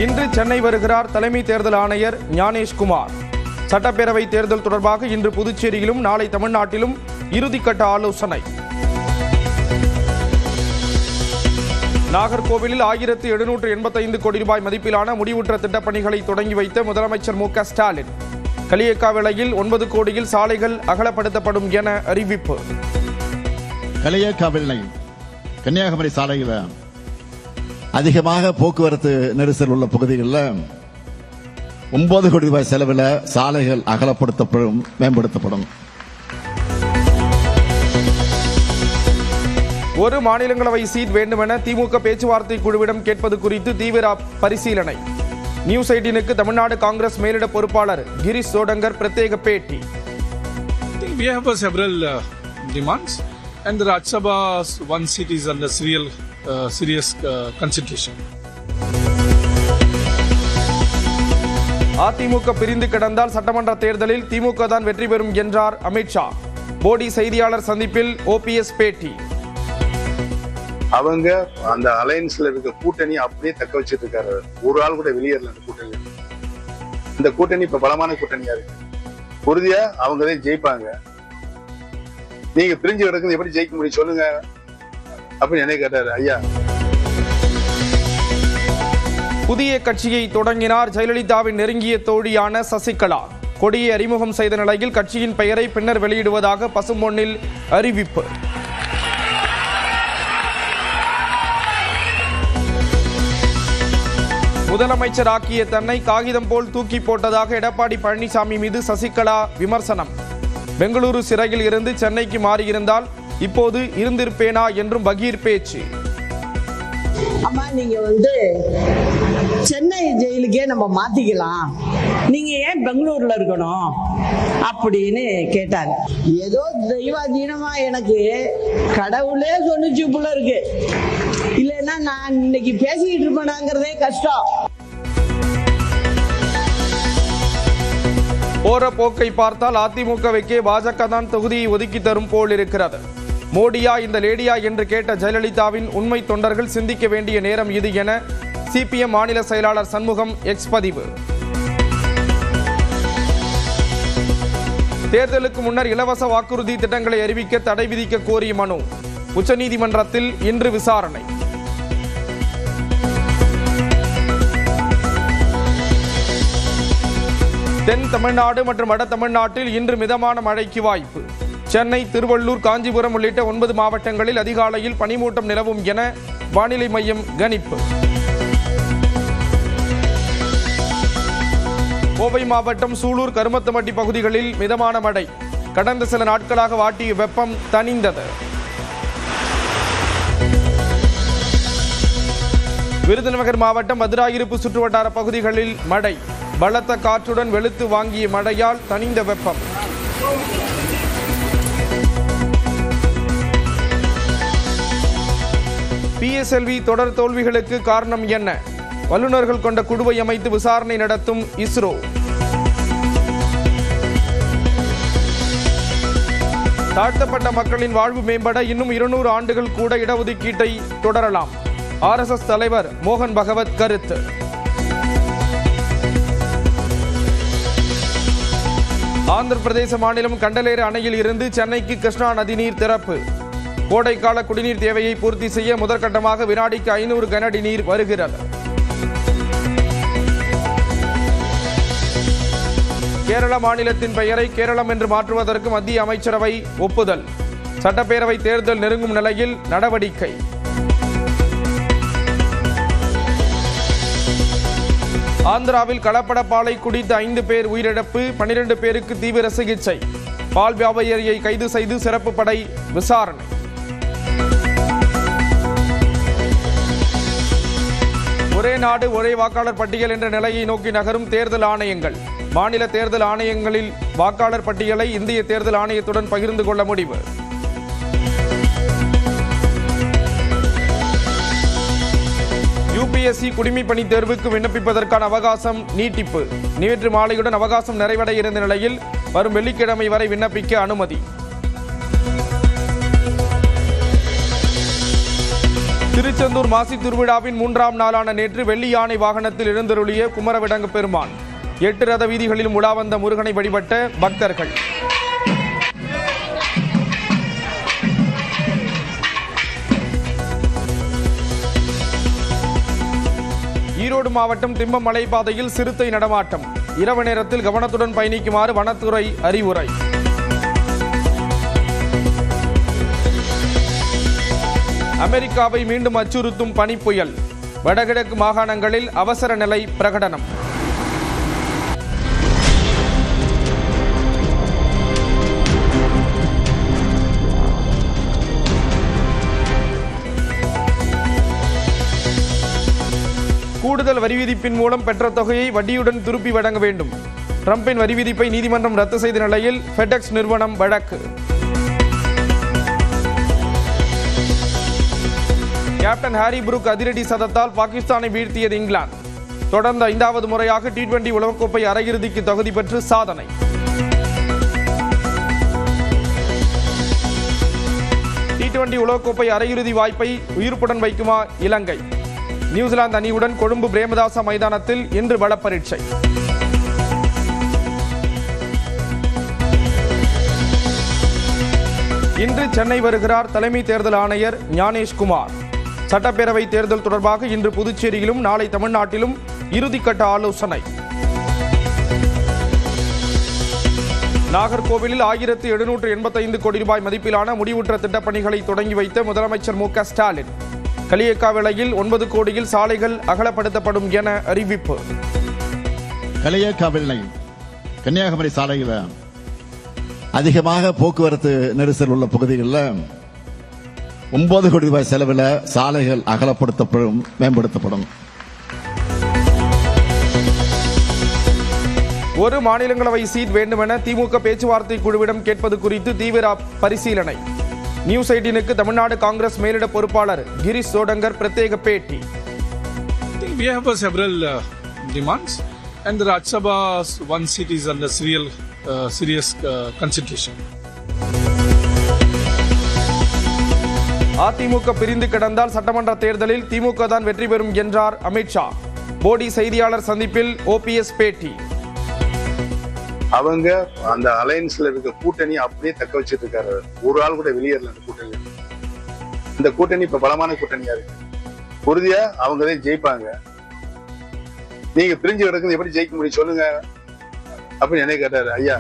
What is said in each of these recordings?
இன்று சென்னை வருகிறார் தலைமை தேர்தல் ஆணையர் ஞானேஷ்குமார். சட்டப்பேரவை தேர்தல் தொடர்பாக இன்று புதுச்சேரியிலும் நாளை தமிழ்நாட்டிலும் இறுதிக்கட்ட ஆலோசனை. நாகர்கோவிலில் 1785 கோடி ரூபாய் மதிப்பிலான முடிவுற்ற திட்டப்பணிகளை தொடங்கி வைத்த முதலமைச்சர் மு.க. ஸ்டாலின். களியக்காவிளையில் 9 கோடியில் சாலைகள் அகலப்படுத்தப்படும் என அறிவிப்பு. களியக்காவிளை கன்னியாகுமரி சாலையில் அதிகமாக போக்குவரத்து நெரிசல் உள்ள பகுதிகளில் 9 கோடி ரூபாய் செலவில் சாலைகள் அகலப்படுத்தப்படும், மேம்படுத்தப்படும். ஒரு மாநிலங்களவை சீட் வேண்டுமென திமுக பேச்சுவார்த்தை குழுவிடம் கேட்பது குறித்து தீவிர பரிசீலனை. நியூஸ் 18க்கு தமிழ்நாடு காங்கிரஸ் மேலிட பொறுப்பாளர் கிரீஷ் சோடங்கர் பிரத்யேக பேட்டி. We have several demands and the Rajya Sabha's one seat is under serious consideration. AIADMK பிரிந்து கிடந்தால் சட்டமன்ற தேர்தலில் திமுக தான் வெற்றி பெறும் என்றார் அமித்ஷா. மோடி செய்தியாளர் சந்திப்பில் ஓபிஎஸ் பேட்டி. அவங்க அந்த அலையன்ஸ்ல இருக்க கூட்டணி அப்படியே தக்க வச்சிட்டு இருக்காரு. ஒரு ஆள் கூட வெளியேறல அந்த கூட்டணி. இந்த கூட்டணி இப்ப பலமான கூட்டணியா இருக்கு. உறுதியா அவங்கதான் ஜெயிப்பாங்க. நீங்க பிரிஞ்சு கிடக்குது எப்படி ஜெயிக்க முடியும் சொல்லுங்க அப்படின்னு என்ன கேட்டாரு ஐயா. புதிய கட்சியை தொடங்கினார் ஜெயலலிதாவின் நெருங்கிய தோழியான சசிகலா. கொடியை அறிமுகம் செய்த நிலையில் கட்சியின் பெயரை பின்னர் வெளியிடுவதாக பசும்பொன்னில் அறிவிப்பு. முதலமைச்சராக்கிய தன்னை காகிதம் போல் தூக்கி போட்டதாக எடப்பாடி பழனிசாமி மீது சசிகலா விமர்சனம். பெங்களூரு சிறையில் இருந்து சென்னைக்கு மாறியிருந்தால் இப்போது இருந்திருப்பேனா என்றும் பகீர் பேச்சு. அம்மா நீங்க சென்னை ஜெயிலுக்கே நம்ம மாத்திக்கலாம், நீங்க ஏன் பெங்களூர்ல இருக்கணும் அப்படின்னு கேட்டாங்க. ஏதோ தெய்வாதீனமா எனக்கு கடவுளே சொன்னிச்சு போல இருக்கு. இல்லைன்னா நான் இன்னைக்கு பேசிக்கிட்டு இருப்பேனாங்கிறதே கஷ்டம். போற போக்கை பார்த்தால் அதிமுகவுக்கே பாஜக தான் தொகுதியை ஒதுக்கி தரும் போல் இருக்கிறது. மோடியா இந்த லேடியா என்று கேட்ட ஜெயலலிதாவின் உண்மை தொண்டர்கள் சிந்திக்க வேண்டிய நேரம் இது என சிபிஎம் மாநில செயலாளர் சண்முகம் எக்ஸ் பதிவு. தேர்தலுக்கு முன்னர் இலவச வாக்குறுதி திட்டங்களை அறிவிக்க தடை விதிக்க கோரிய மனு உச்சநீதிமன்றத்தில் இன்று விசாரணை. தென் தமிழ்நாடு மற்றும் வட தமிழ்நாட்டில் இன்று மிதமான மழைக்கு வாய்ப்பு. சென்னை, திருவள்ளூர், காஞ்சிபுரம் உள்ளிட்ட 9 மாவட்டங்களில் அதிகாலையில் பனிமூட்டம் நிலவும் என வானிலை மையம் கணிப்பு. கோவை மாவட்டம் சூலூர், கருமத்தமட்டி பகுதிகளில் மிதமான மழை. கடந்த சில நாட்களாக வாட்டிய வெப்பம் தணிந்தது. விருதுநகர் மாவட்டம் மதுராயிருப்பு சுற்றுவட்டார பகுதிகளில் மழை. பலத்த காற்றுடன் வெளுத்து வாங்கிய மழையால் தணிந்த வெப்பம். பிஎஸ்எல்வி தொடர் தோல்விகளுக்கு காரணம் என்ன? வல்லுநர்கள் கொண்ட குழுவை அமைத்து விசாரணை நடத்தும் இஸ்ரோ. தாழ்த்தப்பட்ட மக்களின் வாழ்வு மேம்பட இன்னும் 200 ஆண்டுகள் கூட இடஒதுக்கீட்டை தொடரலாம். RSS தலைவர் மோகன் பகவத் கருத்து. ஆந்திர பிரதேச மாநிலம் கண்டலேறு அணையில் இருந்து சென்னைக்கு கிருஷ்ணா நதிநீர் திறப்பு. கோடைக்கால குடிநீர் தேவையை பூர்த்தி செய்ய முதற்கட்டமாக வினாடிக்கு 500 கனஅடி நீர் வருகிறது. கேரள மாநிலத்தின் பெயரை கேரளம் என்று மாற்றுவதற்கு மத்திய அமைச்சரவை ஒப்புதல். சட்டப்பேரவை தேர்தல் நெருங்கும் நிலையில் நடவடிக்கை. ஆந்திராவில் கலப்பட பாலை குடித்த 5 பேர் உயிரிழப்பு, 12 பேருக்கு தீவிர சிகிச்சை. பால் வியாபாரியை கைது செய்து சிறப்பு படை விசாரணை. ஒரே நாடு ஒரே வாக்காளர் பட்டியல் என்ற நிலையை நோக்கி நகரும் தேர்தல் ஆணையங்கள். மாநில தேர்தல் ஆணையங்களில் வாக்காளர் பட்டியலை இந்திய தேர்தல் ஆணையத்துடன் பகிர்ந்து கொள்ள முடிவு. யுபிஎஸ்சி குடிமைப்பணி தேர்வுக்கு விண்ணப்பிப்பதற்கான அவகாசம் நீட்டிப்பு. நேற்று மாலையுடன் அவகாசம் நிறைவடைய இருந்த நிலையில் வரும் வெள்ளிக்கிழமை வரை விண்ணப்பிக்க அனுமதி. திருச்செந்தூர் மாசி திருவிழாவின் 3ஆம் நாளான நேற்று வெள்ளி யானை வாகனத்தில் எழுந்தருளிய குமரவிடங்கு பெருமான் 8 ரத வீதிகளிலும் உலா வந்த முருகனை வழிபட்ட பக்தர்கள். ஈரோடு மாவட்டம் திம்பம் மலைப்பாதையில் சிறுத்தை நடமாட்டம். இரவு நேரத்தில் கவனத்துடன் பயணிக்குமாறு வனத்துறை அறிவுரை. அமெரிக்காவை மீண்டும் அச்சுறுத்தும் பனிப்புயல். வடகிழக்கு மாகாணங்களில் அவசர நிலை பிரகடனம். கூடுதல் வரி விதிப்பின் மூலம் பெற்ற தொகையை வட்டியுடன் திருப்பி வழங்க வேண்டும். டிரம்பின் வரி விதிப்பை நீதிமன்றம் ரத்து செய்த நிலையில் ஃபெடெக்ஸ் நிறுவனம் வழக்கு. கேப்டன் ஹாரி புரூக் அதிரடி சதத்தால் பாகிஸ்தானை வீழ்த்தியது இங்கிலாந்து. தொடர்ந்து 5வது முறையாக T20 உலகக்கோப்பை அரையிறுதிக்கு தகுதி பெற்று சாதனை. T20 உலகக்கோப்பை அரையிறுதி வாய்ப்பை உயிர்ப்புடன் வைக்குமா இலங்கை? நியூசிலாந்து அணியுடன் கொழும்பு பிரேமதாச மைதானத்தில் இன்று பலப்பரீட்சை. இன்று சென்னை வருகிறார் தலைமை தேர்தல் ஆணையர் ஞானேஷ்குமார். சட்டப்பேரவை தேர்தல் தொடர்பாக இன்று புதுச்சேரியிலும் நாளை தமிழ்நாட்டிலும் இறுதிக்கட்ட ஆலோசனை. நாகர்கோவிலில் 1785 கோடி ரூபாய் மதிப்பிலான முடிவுற்ற திட்டப்பணிகளை தொடங்கி வைத்த முதலமைச்சர் மு.க. ஸ்டாலின். களியக்காவிளையில் 9 கோடியில் சாலைகள் அகலப்படுத்தப்படும் என அறிவிப்பு. களியக்காவிளை கன்னியாகுமரி சாலையில் அதிகமாக போக்குவரத்து நெரிசல் உள்ள பகுதிகளில் 9 கோடி ரூபாய் செலவில் சாலைகள் அகலப்படுத்தப்படும், மேம்படுத்தப்படும். ஒரு மாநிலங்களவை சீட் வேண்டுமென திமுக பேச்சுவார்த்தை குழுவிடம் கேட்பது குறித்து தீவிர பரிசீலனை. நியூஸ் 18க்கு தமிழ்நாடு காங்கிரஸ் மேலிட பொறுப்பாளர் கிரீஷ் சோடங்கர் பிரத்யேக பேட்டி. We have several demands, and the Rajya Sabha's one seat is under serious consideration. AIADMK பிரிந்து கிடந்தால் சட்டமன்ற தேர்தலில் திமுக தான் வெற்றி பெறும் என்றார் அமித்ஷா. மோடி செய்தியாளர் சந்திப்பில் ஓபிஎஸ் பேட்டி. அவங்க அந்த அலையன்ஸ்ல இருக்க கூட்டணி அப்படியே தக்க வச்சிட்டு இருக்காரு. ஒரு ஆள் கூட வெளியேறல அந்த கூட்டணி. இந்த கூட்டணி இப்ப பலமான கூட்டணியா இருக்கு. உறுதியா அவங்கதான் ஜெயிப்பாங்க. நீங்க பிரிஞ்சு கிடக்குது எப்படி ஜெயிக்க முடியும் சொல்லுங்க அப்படின்னு என்ன கேட்டாரு ஐயா.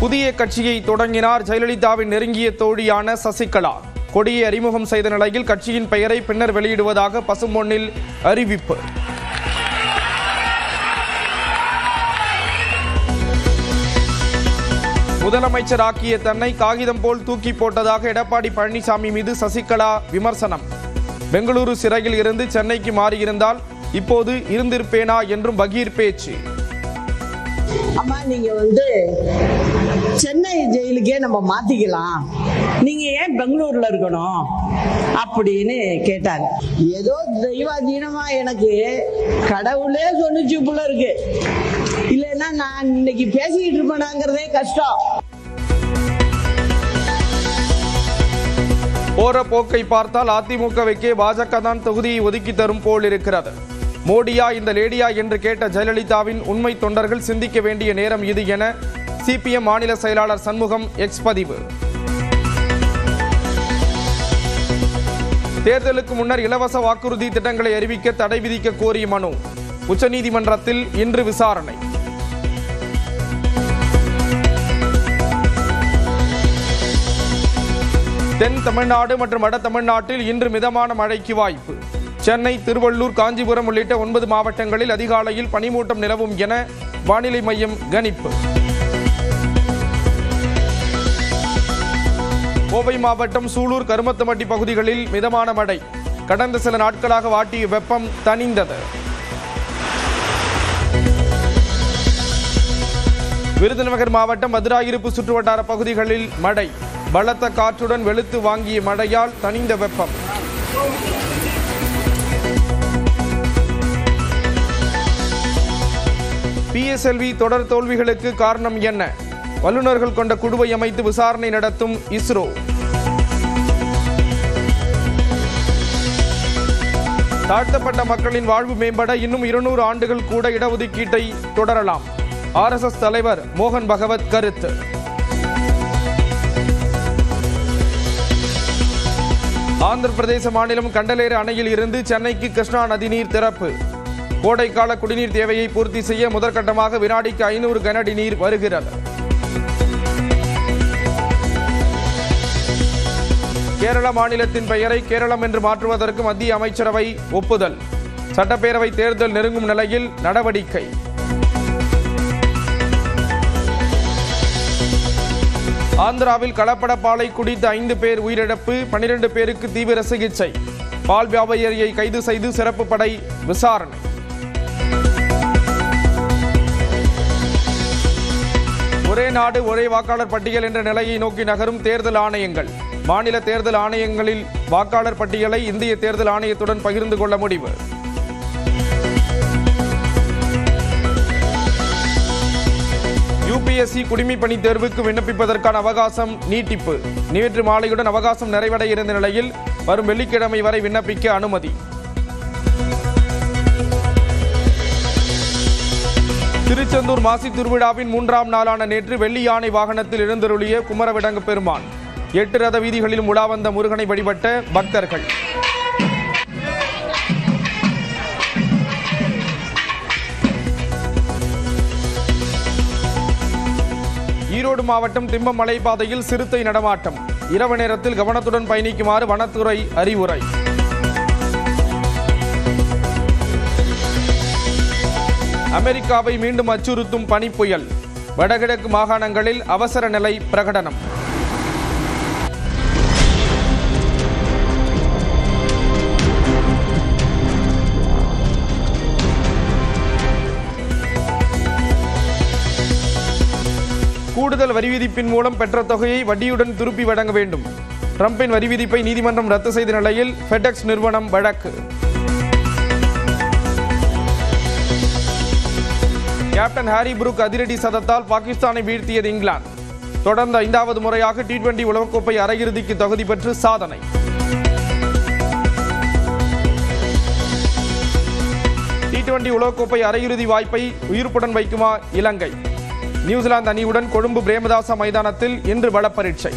புதிய கட்சியை தொடங்கினார் ஜெயலலிதாவின் நெருங்கிய தோழியான சசிகலா. கொடியை அறிமுகம் செய்த நிலையில் கட்சியின் பெயரை பின்னர் வெளியிடுவதாக பசும்பொன்னில் அறிவிப்பு. முதலமைச்சராக்கிய தன்னை காகிதம் போல் தூக்கி போட்டதாக எடப்பாடி பழனிசாமி மீது சசிகலா விமர்சனம். பெங்களூரு சிறையில் இருந்து சென்னைக்கு மாறியிருந்தால் இப்போது இருந்திருப்பேனா என்றும் பகீர் பேச்சு. அம்மா நீங்க சென்னை ஜெயிலுக்கே நம்ம மாத்திக்கலாம், நீங்க ஏன் பெங்களூர்ல இருக்கணும் அப்படின்னு கேட்டாங்க. ஏதோ தெய்வாதீனமா எனக்கு கடவுளே சொன்னிச்சு போல இருக்கு. இல்லைன்னா நான் இன்னைக்கு பேசிக்கிட்டு இருப்பேனாங்கிறதே கஷ்டம். போற போக்கை பார்த்தால் அதிமுகவுக்கே பாஜக தான் தொகுதியை ஒதுக்கி தரும் போல் இருக்கிறது. மோடியா இந்த லேடியா என்று கேட்ட ஜெயலலிதாவின் உண்மை தொண்டர்கள் சிந்திக்க வேண்டிய நேரம் இது என சிபிஎம் மாநில செயலாளர் சண்முகம் எக்ஸ் பதிவு. தேர்தலுக்கு முன்னர் இலவச வாக்குறுதி திட்டங்களை அறிவிக்க தடை விதிக்க கோரிய மனு உச்சநீதிமன்றத்தில் இன்று விசாரணை. தென் தமிழ்நாடு மற்றும் வட தமிழ்நாட்டில் இன்று மிதமான மழைக்கு வாய்ப்பு. சென்னை, திருவள்ளூர், காஞ்சிபுரம் உள்ளிட்ட 9 மாவட்டங்களில் அதிகாலையில் பனிமூட்டம் நிலவும் என வானிலை மையம் கணிப்பு. கோவை மாவட்டம் சூலூர், கருமத்தமட்டி பகுதிகளில் மிதமான மழை. கடந்த சில நாட்களாக வாட்டிய வெப்பம் தணிந்தது. விருதுநகர் மாவட்டம் மதுராயிருப்பு சுற்றுவட்டார பகுதிகளில் மழை. பலத்த காற்றுடன் வெளுத்து வாங்கிய மழையால் தணிந்த வெப்பம். PSLV தொடர் தோல்விகளுக்கு காரணம் என்ன? வல்லுநர்கள் கொண்ட குழுவை அமைத்து விசாரணை நடத்தும் இஸ்ரோ. தாழ்த்தப்பட்ட மக்களின் வாழ்வு மேம்பட இன்னும் 200 ஆண்டுகள் கூட இடஒதுக்கீட்டை தொடரலாம். RSS தலைவர் மோகன் பகவத் கருத்து. ஆந்திர பிரதேச மாநிலம் கண்டலேறு அணையில் இருந்து சென்னைக்கு கிருஷ்ணா நதிநீர் திறப்பு. கோடைக்கால குடிநீர் தேவையை பூர்த்தி செய்ய முதற்கட்டமாக வினாடிக்கு 500 கனஅடி நீர் வருகிறது. கேரள மாநிலத்தின் பெயரை கேரளம் என்று மாற்றுவதற்கு மத்திய அமைச்சரவை ஒப்புதல். சட்டப்பேரவை தேர்தல் நெருங்கும் நிலையில் நடவடிக்கை. ஆந்திராவில் கலப்பட பாலை குடித்த 5 பேர் உயிரிழப்பு, 12 பேருக்கு தீவிர சிகிச்சை. பால் வியாபாரியை கைது செய்து சிறப்பு படை விசாரணை. ஒரே நாடு ஒரே வாக்காளர் பட்டியல் என்ற நிலையை நோக்கி நகரும் தேர்தல் ஆணையங்கள். மாநில தேர்தல் ஆணையங்களில் வாக்காளர் பட்டியலை இந்திய தேர்தல் ஆணையத்துடன் பகிர்ந்து கொள்ள முடிவு. UPSC குடிமைப்பணி தேர்வுக்கு விண்ணப்பிப்பதற்கான அவகாசம் நீட்டிப்பு. நேற்று மாலையுடன் அவகாசம் நிறைவடைய இருந்த நிலையில் வரும் வெள்ளிக்கிழமை வரை விண்ணப்பிக்க அனுமதி. திருச்செந்தூர் மாசி திருவிழாவின் 3ஆம் நாளான நேற்று வெள்ளி யானை வாகனத்தில் எழுந்தருளிய குமரவிடங்கு பெருமான். 8 ரத வீதிகளிலும் உலா வந்த முருகனை வழிபட்ட பக்தர்கள். ஈரோடு மாவட்டம் திம்பம் மலைப்பாதையில் சிறுத்தை நடமாட்டம். இரவு நேரத்தில் கவனத்துடன் பயணிக்குமாறு வனத்துறை அறிவுரை. அமெரிக்காவை மீண்டும் அச்சுறுத்தும் பனிப்புயல். வடகிழக்கு மாகாணங்களில் அவசர நிலை பிரகடனம். கூடுதல் வரி விதிப்பின் மூலம் பெற்ற தொகையை வட்டியுடன் திருப்பி வழங்க வேண்டும். ட்ரம்பின் வரி விதிப்பை நீதிமன்றம் ரத்து செய்த நிலையில் ஃபெடெக்ஸ் நிறுவனம் வழக்கு. கேப்டன் ஹாரி புரூக் அதிரடி சதத்தால் பாகிஸ்தானை வீழ்த்தியது இங்கிலாந்து. தொடர்ந்து 5வது முறையாக T20 உலகக்கோப்பை அரையிறுதிக்கு தகுதி பெற்று சாதனை. T20 உலகக்கோப்பை அரையிறுதி வாய்ப்பை உயிர்ப்புடன் வைக்குமா இலங்கை? நியூசிலாந்து அணியுடன் கொழும்பு பிரேமதாச மைதானத்தில் இன்று பலப்பரீட்சை.